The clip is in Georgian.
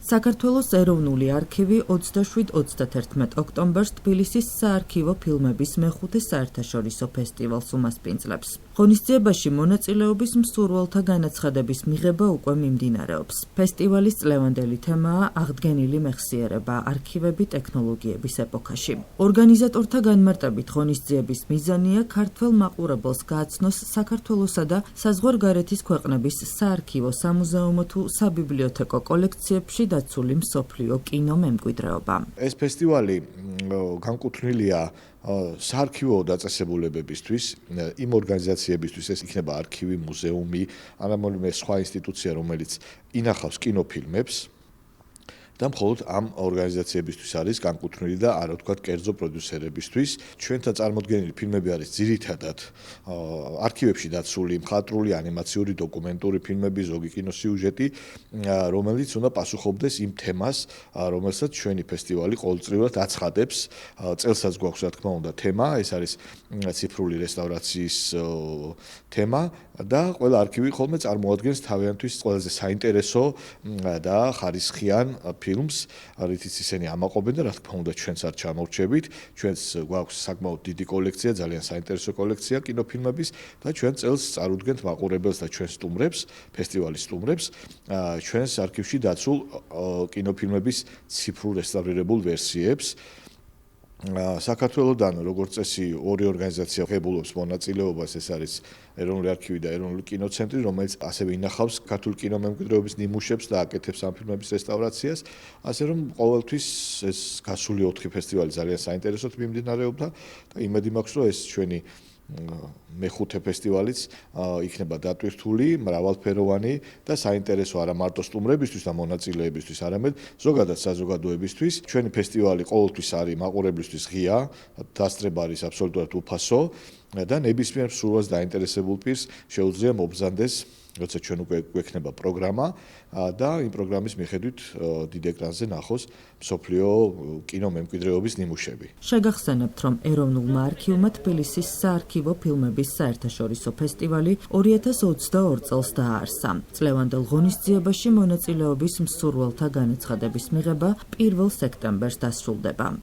საქართველოს ეროვნული არქივი 27-31 ოქტომბერს თბილისის საარქივო ფილმების მეხუთე საერთაშორისო ფესტივალს უმასპინძლებს. ღონისძიებაში მონაწილეობის მსურველთა განაცხადების მიღება უკვე მიმდინარეობს. ფესტივალის წლევანდელი თემაა აღდგენილი მეხსიერება, არქივები ტექნოლოგიების ეპოქაში. ორგანიზატორთა განმარტებით ღონისძიების მიზანია ქართველ მაყურებელს გააცნოს საქართველოსა და საზღვარგარეთის ქვეყნების საარქივო, სამუზეუმო თუ საბიბლიოთეკო კოლექციებში დაცული მსოფლიო კინო მემკვიდრეობა. ეს ფესტივალი განკუთვნილია საარქივო დაწესებულებებისთვის, იმ ორგანიზაციებისთვის, ეს იქნება არქივი, მუზეუმი, ან რომელიმე სხვა ინსტიტუცია, რომელიც ინახავს კინოფილმებს. და მხოლოდ ამ ორგანიზაციებისთვის არის განკუთვნილი და არა ვთქვათ კერძო პროდიუსერებისთვის. ჩვენთან წარმოდგენილი ფილმები არის ძირითადად არქივებში დაცული მხატვრული, ანიმაციური, დოკუმენტური ფილმები, ზოგი კინოსიუჟეტი, რომელიც უნდა პასუხობდეს იმ თემას, რომელსაც ჩვენი ფესტივალი ყოველწლიურად აცხადებს. წელსაც გვაქვს რა თქმა უნდა თემა, ეს არის ციფრული რესტავრაციის თემა და ყველა არქივი ხოლმე წარმოადგენს თავიანთვის ყველაზე საინტერესო და ხარისხიან ფილმს, რითიც ისინი ამაყობენ და რა თქმა უნდა ჩვენც არ ჩამორჩებით. ჩვენც გვაქვს საკმაოდ დიდი კოლექცია, ძალიან საინტერესო კოლექცია კინოფილმების და ჩვენ წელს წარუდგენთ მაყურებელს და ჩვენ სტუმრებს, ფესტივალის სტუმრებს, ჩვენს არქივში დაცულ კინოფილმების ციფრულ რესტავრირებულ ვერსიებს. საქართველოდან როგორც წესი ორი ორგანიზაცია ღებულობს მონაწილეობას, ეს არის ეროვნული არქივი და ეროვნული კინოცენტრი, რომელიც ასევე ინახავს ქართული კინომემკვიდრეობის ნიმუშებს და აკეთებს ამ ფილმების რესტავრაციას, ასე რომ ყოველთვის ეს გასული 4 ფესტივალი ძალიან საინტერესოდ მიმდინარეობდა და იმედი მაქვს, რომ ეს ჩვენი მეხუთე ფესტივალიც იქნება დატვირთული, მრავალფეროვანი და საინტერესო არა მარტო სტუმრებისთვის და მონაწილეებისთვის, არამედ ზოგადად საზოგადოებისთვის. ჩვენი ფესტივალი ყოველთვის არის მაყურებლისთვის ღია, დასწრება არის აბსოლუტურად უფასო და ნებისმიერ მსურველს დაინტერესებულ პირს შეუძლია მობრძანდეს, როცა ჩვენ უკვე გვექნება პროგრამა და იმ პროგრამის მიხედვით დიდ ეკრანზე ნახოს მსოფლიო კინომემკვიდრეობის ნიმუშები. შეგახსენებთ, რომ ეროვნულმა არქივმა თბილისის საარქივო ფილმების საერთაშორისო ფესტივალი 2022 წელს დააარსა. წლევანდელ ღონისძიებაში მონაწილეობის მსურველთა განაცხადების მიღება 1 სექტემბერს დასრულდება.